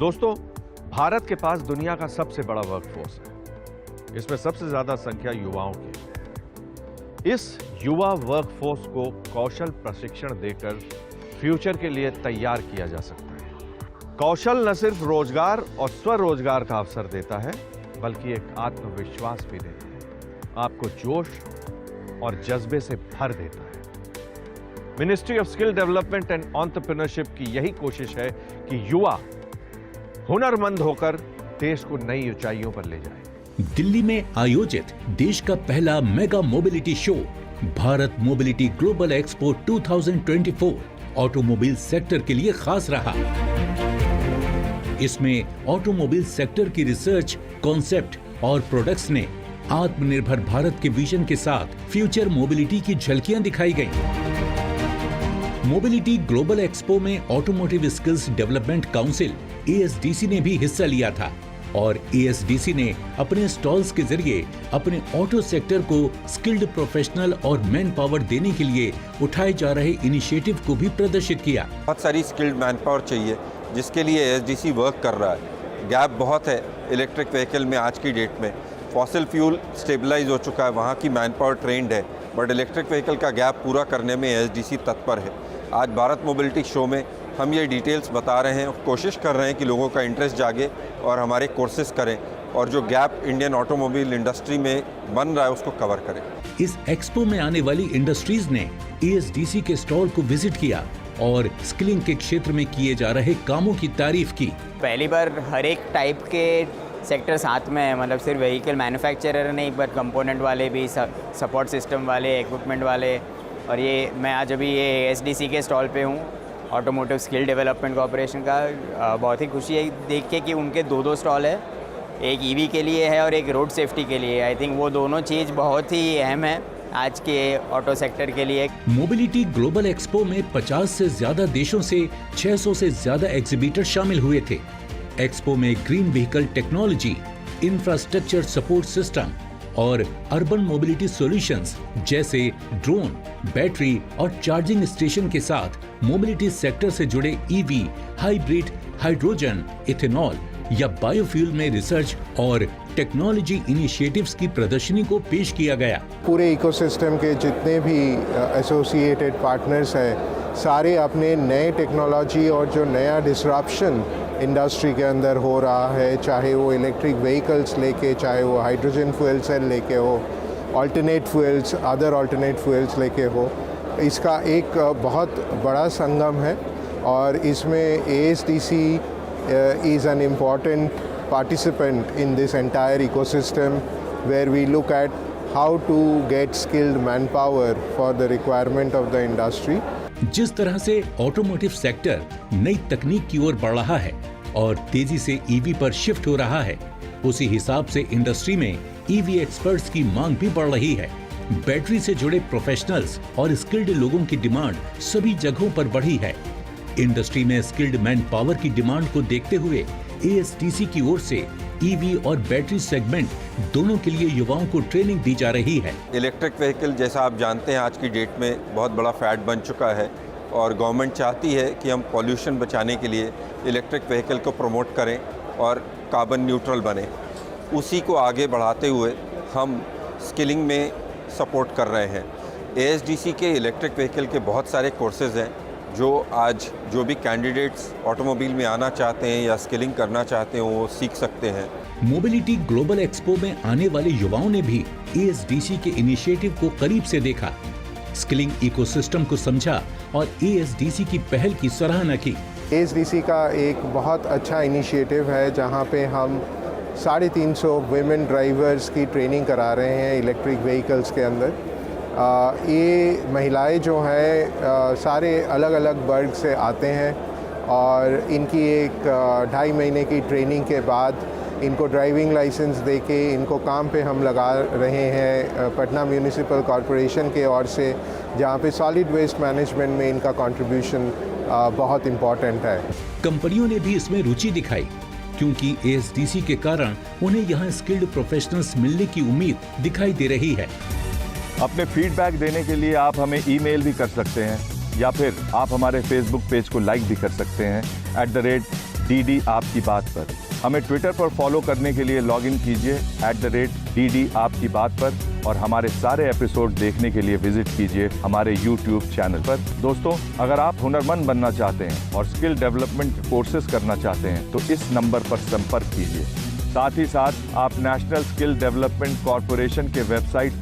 दोस्तों, भारत के पास दुनिया का सबसे बड़ा वर्कफोर्स है। इसमें सबसे ज्यादा संख्या युवाओं की है। इस युवा वर्कफोर्स को कौशल प्रशिक्षण देकर फ्यूचर के लिए तैयार किया जा सकता है। कौशल न सिर्फ रोजगार और स्वरोजगार का अवसर देता है, बल्कि एक आत्मविश्वास भी देता है, आपको जोश और जज्बे से भर देता है। Ministry of skill development and entrepreneurship की यही कोशिश है कि युवा हुनरमंद होकर देश को नई ऊंचाइयों पर ले जाए। दिल्ली में आयोजित देश का पहला mega mobility show Bharat mobility global expo 2024 automobile sector के लिए खास रहा। इसमें ऑटोमोबाइल सेक्टर की रिसर्च, कॉन्सेप्ट और प्रोडक्ट्स ने आत्मनिर्भर भारत के विजन के साथ फ्यूचर मोबिलिटी की झलकियां दिखाई गईं। मोबिलिटी ग्लोबल एक्सपो में automotive skills development council ASDC ने भी हिस्सा लिया था और ASDC ने अपने स्टॉल्स के जरिए अपने ऑटो सेक्टर को स्किल्ड प्रोफेशनल और मैन पावर देने के लिए उठाए जा रहे इनिशिएटिव को भी प्रदर्शित किया। बहुत सारी स्किल्ड मैन पावर चाहिए जिसके लिए ASDC वर्क कर रहा है। गैप बहुत है इलेक्ट्रिक व्हीकल में आज की डेट में। फॉसिल फ्यूल स्टेबलाइज हो चुका है, वहाँ की मैन पावर ट्रेंड है, बट इलेक्ट्रिक व्हीकल का गैप पूरा करने में ASDC तत्पर है। आज भारत मोबिलिटी शो में हम ये डिटेल्स बता रहे हैं, कोशिश कर रहे हैं कि लोगों का इंटरेस्ट जागे और हमारे कोर्सेज करें और जो गैप इंडियन ऑटोमोबाइल इंडस्ट्री में बन रहा है उसको कवर करें। इस एक्सपो में आने वाली इंडस्ट्रीज ने ASDC के स्टॉल को विजिट किया और स्किलिंग के क्षेत्र में किए जा रहे कामों की तारीफ की। पहली बार हर एक टाइप के सेक्टर साथ में है, मतलब सिर्फ व्हीकल मैन्युफैक्चरर नहीं, पर कंपोनेंट वाले भी, सपोर्ट सिस्टम वाले, इक्विपमेंट वाले। और ये मैं आज अभी ये ASDC के स्टॉल पे हूँ, ऑटोमोटिव स्किल डेवलपमेंट कॉर्पोरेशन का। बहुत ही खुशी है देख के कि उनके दो स्टॉल है, एक EV के लिए है और एक रोड सेफ्टी के लिए। आई थिंक वो दोनों चीज़ बहुत ही अहम है आज के ऑटो सेक्टर के लिए। मोबिलिटी ग्लोबल एक्सपो में 50 से ज्यादा देशों से 600 से ज्यादा एग्जीबिटर शामिल हुए थे। एक्सपो में green vehicle technology, infrastructure support system और अर्बन मोबिलिटी सॉल्यूशंस जैसे ड्रोन, बैटरी और चार्जिंग स्टेशन के साथ मोबिलिटी सेक्टर से जुड़े EV, हाइब्रिड, हाइड्रोजन, इथेनॉल या बायोफ्यूल में रिसर्च और टेक्नोलॉजी इनिशिएटिव्स की प्रदर्शनी को पेश किया गया। पूरे इकोसिस्टम के जितने भी एसोसिएटेड पार्टनर्स हैं, सारे अपने नए टेक्नोलॉजी और जो नया डिसरप्शन इंडस्ट्री के अंदर हो रहा है, चाहे वो इलेक्ट्रिक व्हीकल्स लेके, चाहे वो हाइड्रोजन फ्यूल सेल लेके हो, alternate fuels, other alternate fuels लेके हो, इसका एक बहुत बड़ा संगम है और इसमें ASDC is an important participant in this entire ecosystem where we look at how to get skilled manpower for the requirement of the industry. जिस तरह से ऑटोमोटिव सेक्टर नई तकनीक की ओर बढ़ रहा है और तेजी से EV पर शिफ्ट हो रहा है, उसी हिसाब से इंडस्ट्री में EV एक्सपर्ट्स की मांग भी बढ़ रही है। बैटरी से जुड़े प्रोफेशनल्स और स्किल्ड लोगों की डिमांड सभी जगहों पर बढ़ी है। इंडस्ट्री में स्किल्ड मैन पावर की डिमांड को देखते हुए ASDC की ओर से EV और बैटरी सेगमेंट दोनों के लिए युवाओं को ट्रेनिंग दी जा रही है। इलेक्ट्रिक व्हीकल जैसा आप जानते हैं आज की डेट में बहुत बड़ा फैट बन चुका है और गवर्नमेंट चाहती है कि हम पॉल्यूशन बचाने के लिए इलेक्ट्रिक व्हीकल को प्रमोट करें और कार्बन न्यूट्रल बने। उसी को आगे बढ़ाते हुए हम स्किलिंग में सपोर्ट कर रहे हैं। ASDC के इलेक्ट्रिक व्हीकल के बहुत सारे कोर्सेज हैं जो आज जो भी कैंडिडेट्स ऑटोमोबाइल में आना चाहते हैं या स्किलिंग करना चाहते हैं वो सीख सकते हैं। मोबिलिटी ग्लोबल एक्सपो में आने वाले युवाओं ने भी ASDC के इनिशिएटिव को करीब से देखा, स्किलिंग इकोसिस्टम को समझा और ASDC की पहल की सराहना की। ASDC का एक बहुत अच्छा इनिशिएटिव है जहां पे हम 350 वुमेन ड्राइवर्स की ट्रेनिंग करा रहे हैं इलेक्ट्रिक व्हीकल्स के अंदर। ये महिलाएं जो हैं सारे अलग अलग वर्ग से आते हैं और इनकी एक 2.5 महीने की ट्रेनिंग के बाद इनको ड्राइविंग लाइसेंस देके इनको काम पे हम लगा रहे हैं पटना म्यूनिसिपल कॉरपोरेशन के ओर से, जहाँ पे सॉलिड वेस्ट मैनेजमेंट में इनका कंट्रीब्यूशन बहुत इम्पॉर्टेंट है। कंपनियों ने भी इसमें रुचि दिखाई क्योंकि ASDC के कारण उन्हें यहाँ स्किल्ड प्रोफेशनल्स मिलने की उम्मीद दिखाई दे रही है। अपने फीडबैक देने के लिए आप हमें ईमेल भी कर सकते हैं या फिर आप हमारे फेसबुक पेज को लाइक भी कर सकते हैं डीडी आपकी बात पर। हमें ट्विटर पर फॉलो करने के लिए लॉगिन कीजिए @DD आपकी बात पर, और हमारे सारे एपिसोड देखने के लिए विजिट कीजिए हमारे YouTube चैनल पर। दोस्तों, अगर आप हुनरमंद बनना चाहते हैं और स्किल डेवलपमेंट के कोर्सेज करना चाहते हैं तो इस नंबर पर संपर्क कीजिए। साथ ही साथ आप नेशनल स्किल डेवलपमेंट कॉरपोरेशन के वेबसाइट पर